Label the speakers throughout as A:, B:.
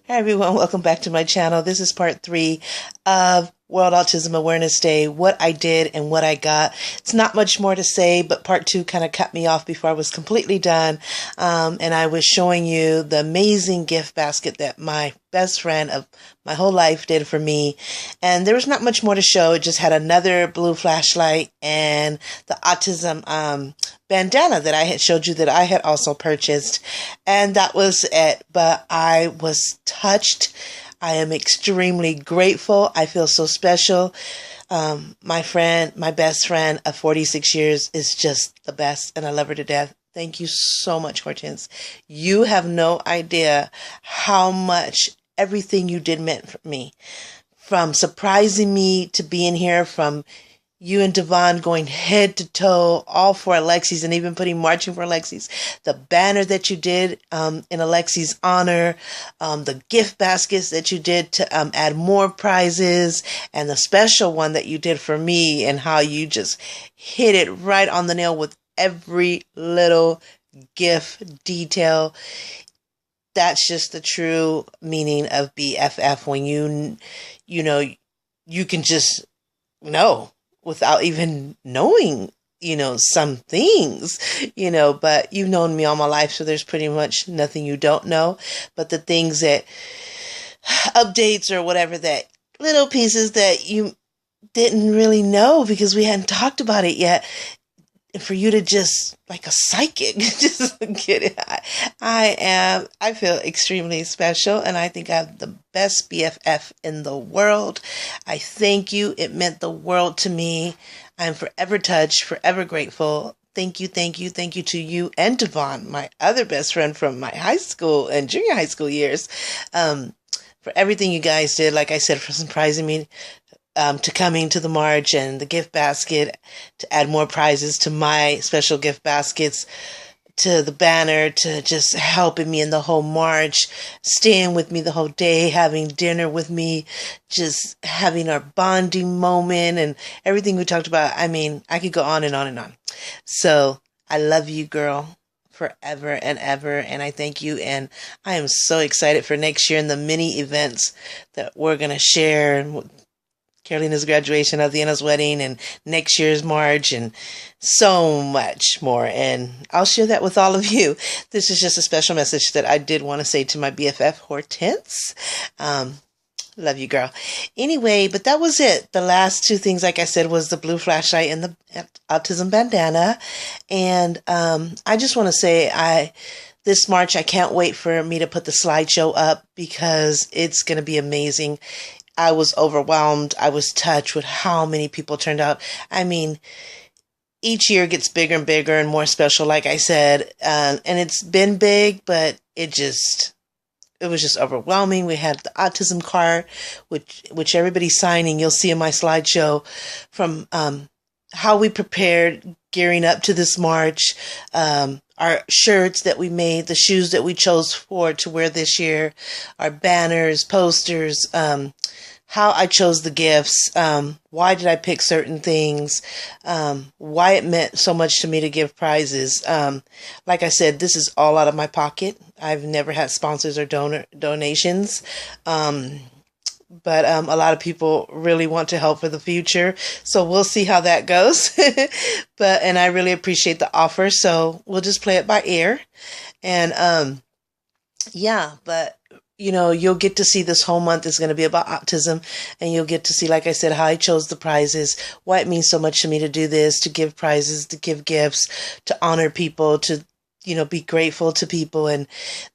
A: Hi everyone, welcome back to my channel. This is part 3 of World Autism Awareness Day, what I did and what I got. It's not much more to say, but part 2 kind of cut me off before I was completely done. And I was showing you the amazing gift basket that my best friend of my whole life did for me. And there was not much more to show. It just had another blue flashlight and the autism bandana that I had showed you that I had also purchased. And that was it. But I was touched. I am extremely grateful. I feel so special. My friend, my best friend of 46 years is just the best, and I love her to death. Thank you so much, Hortense. You have no idea how much everything you did meant for me. From surprising me to being here, from you and Devon going head to toe, all for Alexi's, and even putting marching for Alexi's. The banner that you did in Alexi's honor, the gift baskets that you did to add more prizes, and the special one that you did for me, and how you just hit it right on the nail with every little gift detail. That's just the true meaning of BFF, when you know, you can just know without even knowing, some things, but you've known me all my life, so there's pretty much nothing you don't know. But the things that, updates or whatever, that little pieces that you didn't really know because we hadn't talked about it yet, and for you to just, like a psychic, just get it. I feel extremely special, and I think I have the best BFF in the world. I thank you. It meant the world to me. I'm forever touched, forever grateful. Thank you, thank you, thank you to you and Devon, my other best friend from my high school and junior high school years, for everything you guys did. Like I said, for surprising me, to coming to the march and the gift basket, to add more prizes to my special gift baskets, to the banner, to just helping me in the whole march, staying with me the whole day, having dinner with me, just having our bonding moment and everything we talked about. I mean, I could go on and on and on. So I love you, girl, forever and ever, and I thank you, and I am so excited for next year and the many events that we're going to share. Carolina's graduation, Adriana's wedding, and next year's march, and so much more. And I'll share that with all of you. This is just a special message that I did want to say to my BFF, Hortense. Love you, girl. Anyway, but that was it. The last two things, like I said, was the blue flashlight and the autism bandana. And I just want to say, this March, I can't wait for me to put the slideshow up, because it's going to be amazing. I was overwhelmed. I was touched with how many people turned out. I mean, each year gets bigger and bigger and more special, like I said. And it's been big, but it was just overwhelming. We had the autism card, which everybody's signing. You'll see in my slideshow from how we prepared gearing up to this march, our shirts that we made, the shoes that we chose to wear this year, our banners, posters, how I chose the gifts, why did I pick certain things, why it meant so much to me to give prizes. Like I said, this is all out of my pocket. I've never had sponsors or donations. But a lot of people really want to help for the future. So we'll see how that goes. And I really appreciate the offer. So we'll just play it by ear. And yeah, but you'll get to see this whole month is going to be about autism, and you'll get to see, like I said, how I chose the prizes, why it means so much to me to do this, to give prizes, to give gifts, to honor people, to be grateful to people. And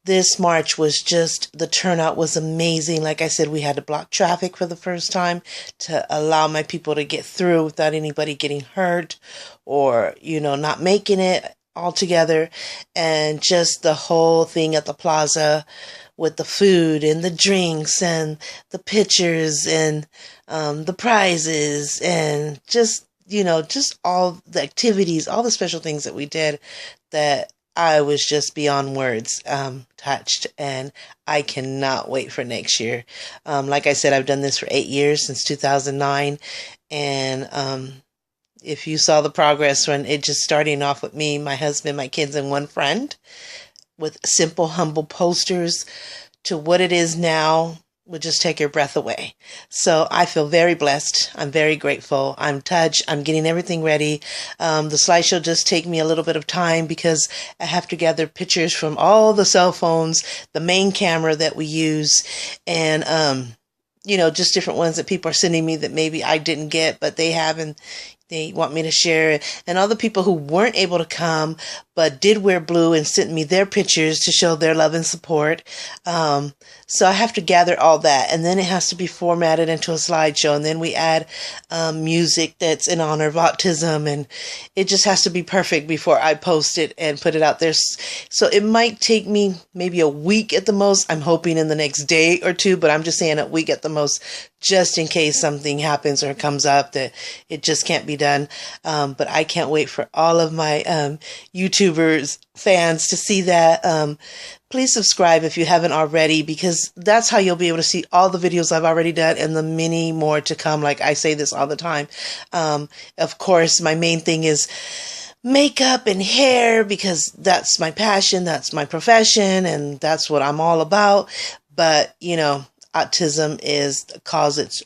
A: this march was just, the turnout was amazing. Like I said, we had to block traffic for the first time to allow my people to get through without anybody getting hurt or, not making it all together. And just the whole thing at the plaza with the food and the drinks and the pictures and the prizes and just all the activities, all the special things that we did, that I was just beyond words touched, and I cannot wait for next year. Like I said, I've done this for 8 years, since 2009, and if you saw the progress when it just starting off with me, my husband, my kids, and one friend, with simple, humble posters, to what it is now would just take your breath away. So I feel very blessed. I'm very grateful. I'm touched. I'm getting everything ready. The slideshow just take me a little bit of time because I have to gather pictures from all the cell phones, the main camera that we use, and just different ones that people are sending me that maybe I didn't get, but they have, and they want me to share it. And all the people who weren't able to come, but did wear blue and sent me their pictures to show their love and support. So I have to gather all that, and then it has to be formatted into a slideshow, and then we add music that's in honor of autism, and it just has to be perfect before I post it and put it out there. So it might take me maybe a week at the most. I'm hoping in the next day or two, but I'm just saying a week at the most, just in case something happens or comes up that it just can't be done. But I can't wait for all of my YouTubers fans to see that. Please subscribe if you haven't already, because that's how you'll be able to see all the videos I've already done and the many more to come. Like I say this all the time. Of course, my main thing is makeup and hair, because that's my passion, that's my profession, and that's what I'm all about. But, autism is a cause that's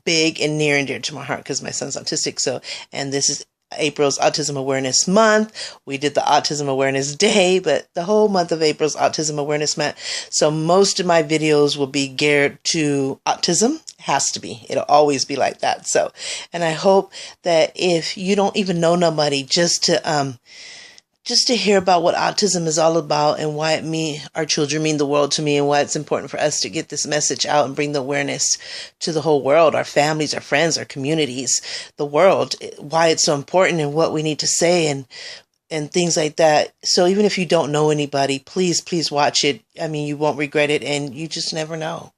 A: big and near and dear to my heart because my son's autistic. So, and this is April's Autism Awareness Month. We did the Autism Awareness Day, but the whole month of April's Autism Awareness Month. So most of my videos will be geared to autism. Has to be. It'll always be like that. So, and I hope that if you don't even know nobody, just to hear about what autism is all about and why our children mean the world to me, and why it's important for us to get this message out and bring the awareness to the whole world, our families, our friends, our communities, the world, why it's so important and what we need to say and things like that. So even if you don't know anybody, please watch it. I mean, you won't regret it, and you just never know.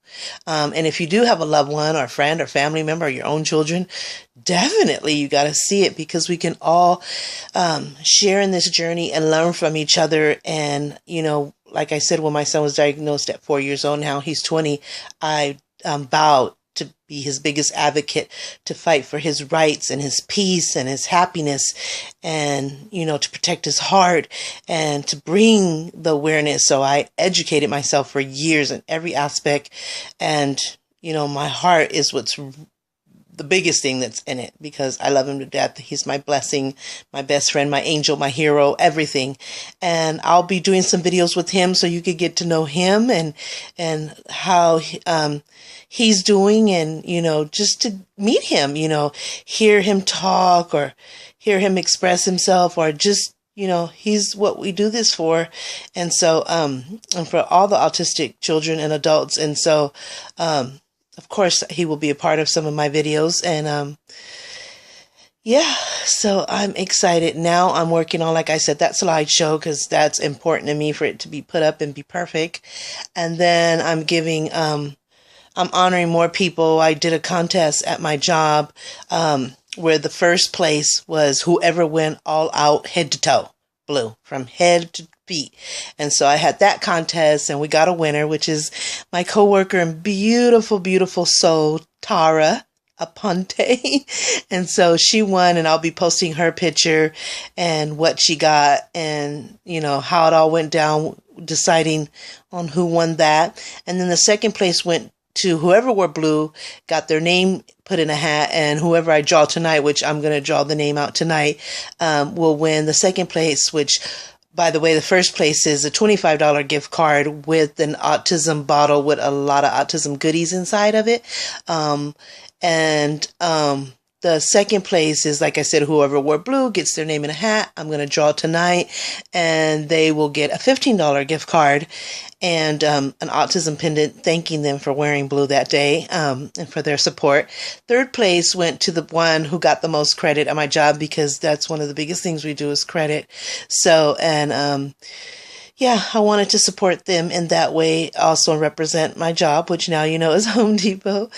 A: And if you do have a loved one or friend or family member or your own children, definitely you got to see it, because we can all share in this journey and learn from each other. And, like I said, when my son was diagnosed at 4 years old, now he's 20, I vowed to be his biggest advocate, to fight for his rights and his peace and his happiness, and, to protect his heart and to bring the awareness. So I educated myself for years in every aspect. And, my heart is what's the biggest thing that's in it, because I love him to death. He's my blessing, my best friend, my angel, my hero, everything. And I'll be doing some videos with him so you could get to know him and how he's doing, and, just to meet him, hear him talk or hear him express himself, or just, he's what we do this for. And so, and for all the autistic children and adults. And so, of course, he will be a part of some of my videos. And so I'm excited. Now I'm working on, like I said, that slideshow, because that's important to me for it to be put up and be perfect. And then I'm honoring more people. I did a contest at my job where the first place was whoever went all out, head to toe, blue, from head to feet. And so I had that contest, and we got a winner, which is my coworker and beautiful, beautiful soul, Tara Aponte. And so she won, and I'll be posting her picture and what she got, and, how it all went down, deciding on who won that. And then the second place went to whoever wore blue, got their name put in a hat, and whoever I draw tonight, which I'm going to draw the name out tonight, will win the second place, which, by the way, the first place is a $25 gift card with an autism bottle with a lot of autism goodies inside of it. The second place is, like I said, whoever wore blue gets their name in a hat. I'm going to draw tonight, and they will get a $15 gift card and an autism pendant thanking them for wearing blue that day, and for their support. Third place went to the one who got the most credit at my job, because that's one of the biggest things we do is credit. So, and I wanted to support them in that way, also represent my job, which now is Home Depot.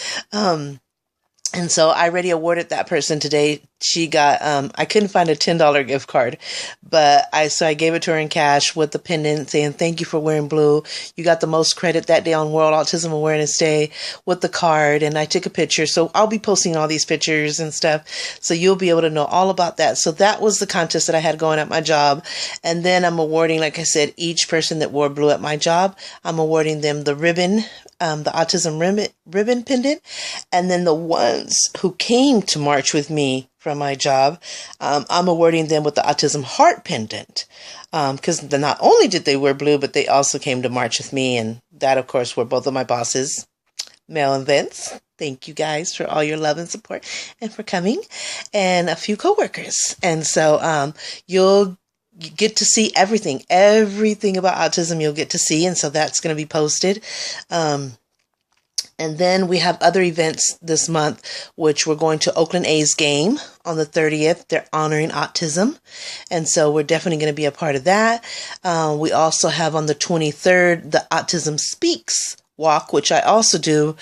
A: And so I already awarded that person today she got, I couldn't find a $10 gift card, but I gave it to her in cash with the pendant saying, thank you for wearing blue. You got the most credit that day on World Autism Awareness Day with the card. And I took a picture. So I'll be posting all these pictures and stuff. So you'll be able to know all about that. So that was the contest that I had going at my job. And then I'm awarding, like I said, each person that wore blue at my job, I'm awarding them the ribbon, the autism ribbon pendant. And then the ones who came to march with me from my job, I'm awarding them with the autism heart pendant. Because not only did they wear blue, but they also came to march with me. And that, of course, were both of my bosses, Mel and Vince. Thank you guys for all your love and support and for coming, and a few coworkers. And so you'll get to see everything about autism you'll get to see. And so that's going to be posted. And then we have other events this month, which we're going to Oakland A's game on the 30th. They're honoring autism. And so we're definitely going to be a part of that. We also have on the 23rd, the Autism Speaks walk, which I also do.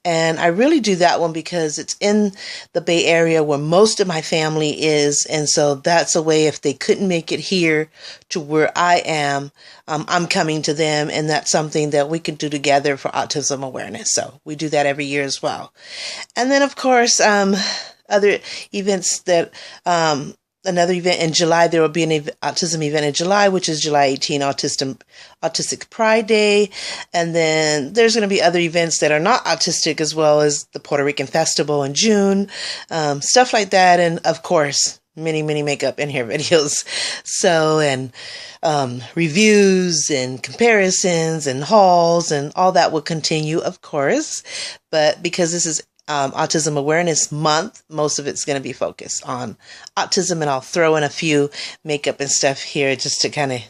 A: And I really do that one because it's in the Bay Area where most of my family is. And so that's a way, if they couldn't make it here to where I am, I'm coming to them. And that's something that we can do together for autism awareness. So we do that every year as well. And then, of course, other events that, another event in July, there will be an autism event in July, which is July 18, Autistic Pride Day. And then there's going to be other events that are not autistic, as well as the Puerto Rican Festival in June, stuff like that. And of course, many makeup and hair videos. So, and reviews and comparisons and hauls and all that will continue, of course. But because this is Autism Awareness Month, most of it's going to be focused on autism, and I'll throw in a few makeup and stuff here just to kind of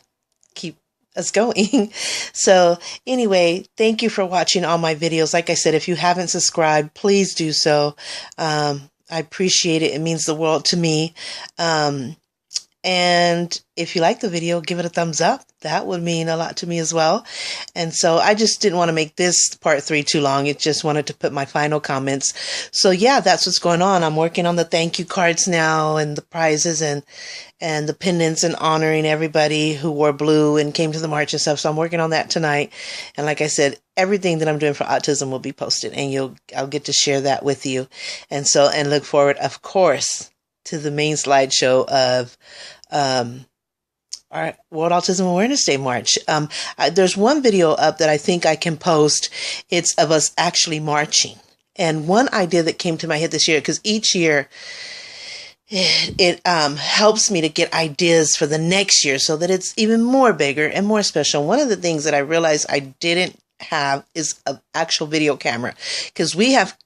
A: keep us going. So anyway, thank you for watching all my videos. Like I said, if you haven't subscribed, please do so. I appreciate it. It means the world to me. And if you like the video, give it a thumbs up. That would mean a lot to me as well. And so I just didn't want to make this part 3 too long. It just wanted to put my final comments. So yeah, that's what's going on. I'm working on the thank you cards now, and the prizes and the pendants, and honoring everybody who wore blue and came to the march and stuff. So I'm working on that tonight. And like I said, everything that I'm doing for autism will be posted, and I'll get to share that with you. And so, and look forward, of course, to the main slideshow of our World Autism Awareness Day March. There's one video up that I think I can post. It's of us actually marching. And one idea that came to my head this year, because each year it helps me to get ideas for the next year so that it's even more bigger and more special. One of the things that I realized I didn't have is an actual video camera, because we have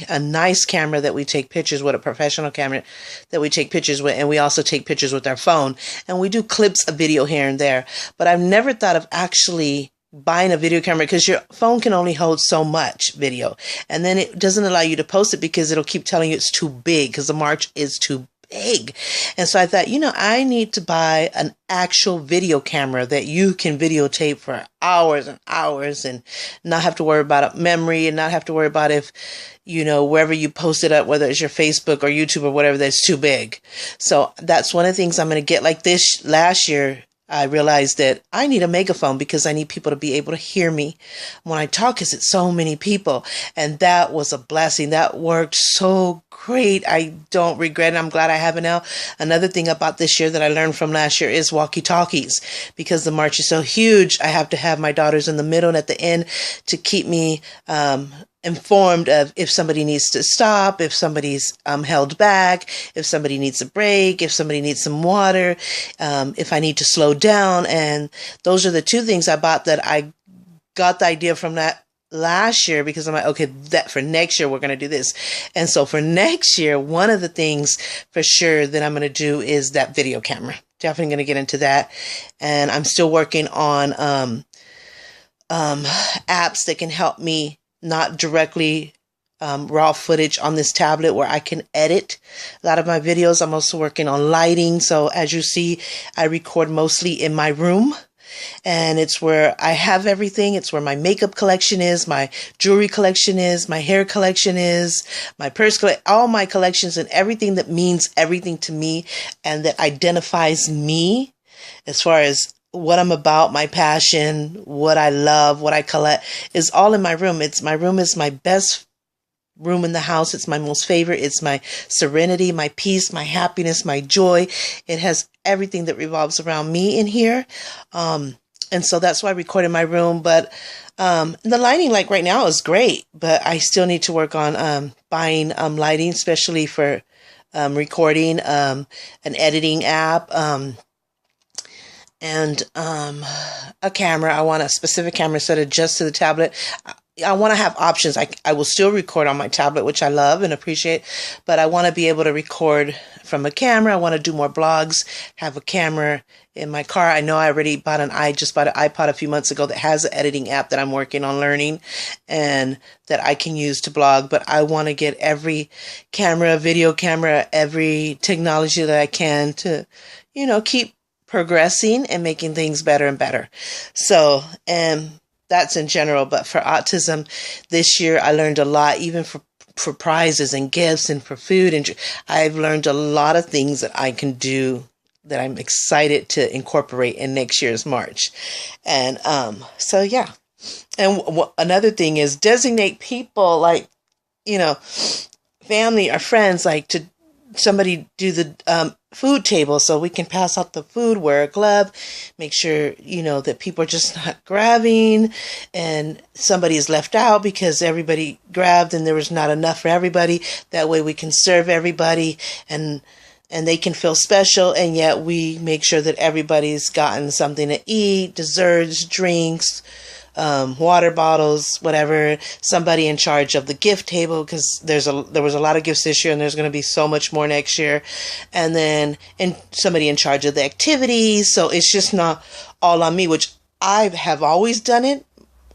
A: a nice camera that we take pictures with, a professional camera that we take pictures with, and we also take pictures with our phone, and we do clips of video here and there. But I've never thought of actually buying a video camera, because your phone can only hold so much video, and then it doesn't allow you to post it because it'll keep telling you it's too big, because the march is too big. And so I thought, I need to buy an actual video camera that you can videotape for hours and hours, and not have to worry about memory, and not have to worry about if, wherever you post it up, whether it's your Facebook or YouTube or whatever, that's too big. So that's one of the things I'm going to get. Like this last year, I realized that I need a megaphone, because I need people to be able to hear me when I talk, because it's so many people. And that was a blessing. That worked so great. I don't regret it. I'm glad I have it now. Another thing about this year that I learned from last year is walkie-talkies, because the march is so huge. I have to have my daughters in the middle and at the end to keep me informed of if somebody needs to stop, if somebody's held back, if somebody needs a break, if somebody needs some water, if I need to slow down. And those are the two things I bought that I got the idea from that last year, because I'm like, okay, that for next year, we're going to do this. And so for next year, one of the things for sure that I'm going to do is that video camera. Definitely going to get into that. And I'm still working on apps that can help me not directly raw footage on this tablet, where I can edit a lot of my videos. I'm also working on lighting. So as you see, I record mostly in my room. and it's where I have everything. It's where my makeup collection is, my jewelry collection is, my hair collection is, my purse, all my collections and everything that means everything to me and that identifies me as far as what I'm about, my passion, what I love, what I collect is all in my room. My room is my best room in the house. It's my most favorite. It's my serenity, my peace, my happiness, my joy. It has everything that revolves around me in here. And so that's why I record in my room. But the lighting, like right now, is great. But I still need to work on buying lighting, especially for recording, an editing app, and a camera. I want a specific camera set just to the tablet. I want to have options. I will still record on my tablet, which I love and appreciate, but I want to be able to record from a camera. I want to do more blogs, have a camera in my car. I know I already just bought an iPod a few months ago that has an editing app that I'm working on learning and that I can use to blog, but I want to get every camera, video camera, every technology that I can to, keep progressing and making things better and better. So, and that's in general, but for autism this year, I learned a lot, even for prizes and gifts and for food. And I've learned a lot of things that I can do that I'm excited to incorporate in next year's March. And so, yeah. And another thing is designate people like, family or friends, like to somebody do the food table so we can pass out the food, wear a glove, make sure, that people are just not grabbing and somebody is left out because everybody grabbed and there was not enough for everybody. That way we can serve everybody and they can feel special, and yet we make sure that everybody's gotten something to eat, desserts, drinks, water bottles, whatever, somebody in charge of the gift table, because there was a lot of gifts this year and there's going to be so much more next year. And then somebody in charge of the activities. So it's just not all on me, which I have always done it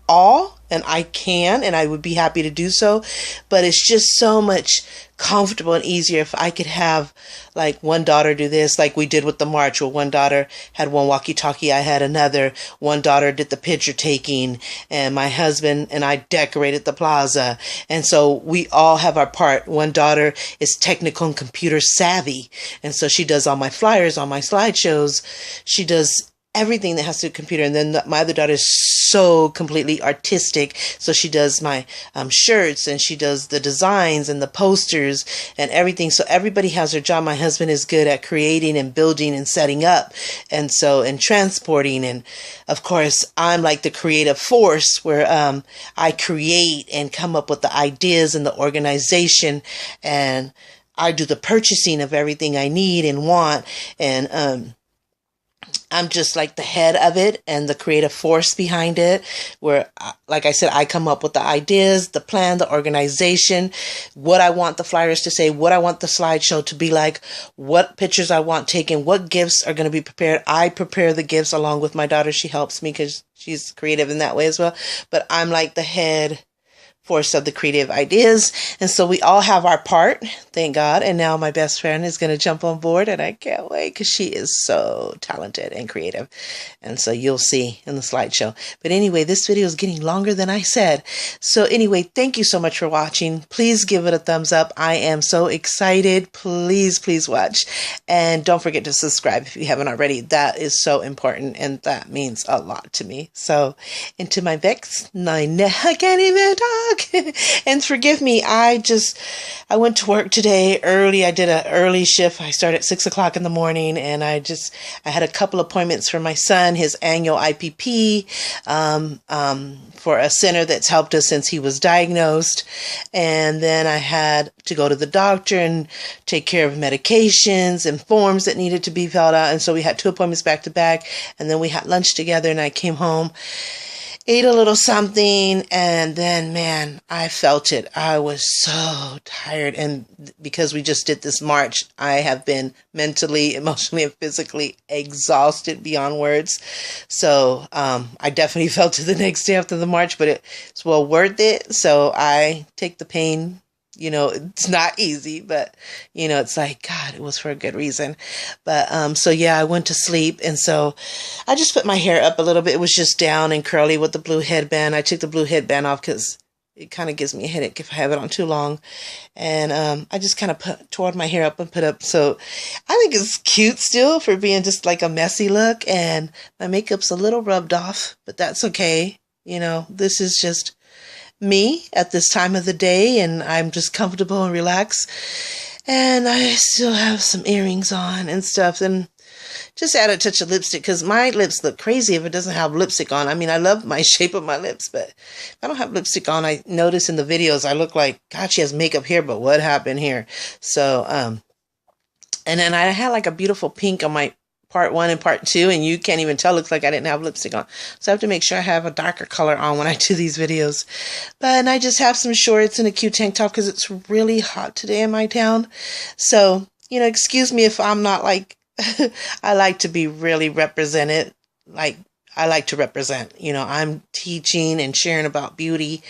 A: all, and I can, and I would be happy to do so. But it's just so much comfortable and easier if I could have like one daughter do this, like we did with the march, where one daughter had one walkie-talkie, I had another. One daughter did the picture taking, and my husband and I decorated the plaza. And so we all have our part. One daughter is technical and computer savvy, and so she does all my flyers, all my slideshows. She does everything that has to do with computer. And then my other daughter is so completely artistic. So she does my shirts, and she does the designs and the posters and everything. So everybody has their job. My husband is good at creating and building and setting up. And transporting. And of course, I'm like the creative force where I create and come up with the ideas and the organization. And I do the purchasing of everything I need and want. And I'm just like the head of it and the creative force behind it, where, like I said, I come up with the ideas, the plan, the organization, what I want the flyers to say, what I want the slideshow to be like, what pictures I want taken, what gifts are going to be prepared. I prepare the gifts along with my daughter. She helps me because she's creative in that way as well. But I'm like the head force of the creative ideas. And so we all have our part, thank God. And now my best friend is going to jump on board, and I can't wait because she is so talented and creative. And so you'll see in the slideshow. But anyway, this video is getting longer than I said. So anyway, thank you so much for watching. Please give it a thumbs up. I am so excited. Please, please watch. And don't forget to subscribe if you haven't already. That is so important, and that means a lot to me. So into my Vex, I can't even talk. And forgive me, I went to work today early. I did an early shift. I started at 6 o'clock in the morning, and I had a couple appointments for my son, his annual IPP, for a center that's helped us since he was diagnosed. And then I had to go to the doctor and take care of medications and forms that needed to be filled out. And so we had 2 appointments back to back, and then we had lunch together, and I came home, ate a little something, and then, man, I felt it. I was so tired. And because we just did this march, I have been mentally, emotionally, and physically exhausted beyond words. So I definitely felt it the next day after the march, but it's well worth it. So I take the pain it's not easy, but it's like, God, it was for a good reason. But so yeah, I went to sleep, and so I just put my hair up a little bit. It was just down and curly with the blue headband. I took the blue headband off because it kind of gives me a headache if I have it on too long. And I just kind of tore my hair up and put up. So I think it's cute still for being just like a messy look. And my makeup's a little rubbed off, but that's okay. This is just me at this time of the day, and I'm just comfortable and relaxed. And I still have some earrings on and stuff, and just add a touch of lipstick because my lips look crazy if it doesn't have lipstick on. I mean, I love my shape of my lips, but if I don't have lipstick on, I notice in the videos I look like, God, she has makeup here, but what happened here? So and then I had like a beautiful pink on my part 1 and part 2, and you can't even tell. Looks like I didn't have lipstick on, so I have to make sure I have a darker color on when I do these videos. And I just have some shorts and a cute tank top because it's really hot today in my town. So excuse me if I'm not like I like to be really represented. Like I like to represent, I'm teaching and sharing about beauty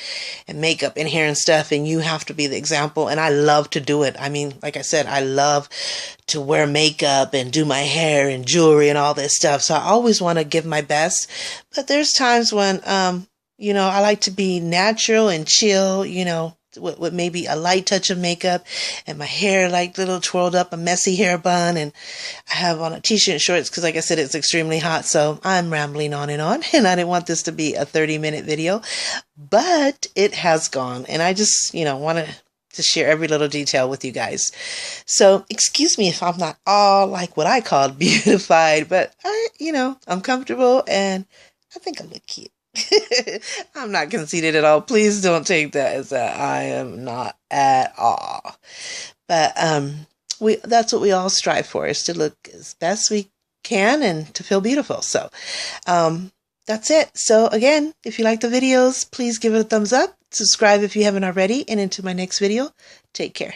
A: and makeup and hair and stuff, and you have to be the example. And I love to do it. I mean, like I said, I love to wear makeup and do my hair and jewelry and all this stuff. So I always want to give my best. But there's times when, I like to be natural and chill, with maybe a light touch of makeup and my hair like little twirled up, a messy hair bun, and I have on a t-shirt and shorts because like I said, it's extremely hot. So I'm rambling on, and I didn't want this to be a 30-minute video, but it has gone, and I just want to share every little detail with you guys. So excuse me if I'm not all like what I call beautified, but I'm comfortable and I think I look cute. I'm not conceited at all. Please don't take that as that. I am not at all. But that's what we all strive for, is to look as best we can and to feel beautiful. So that's it. So again, if you like the videos, please give it a thumbs up. Subscribe if you haven't already. And until my next video, take care.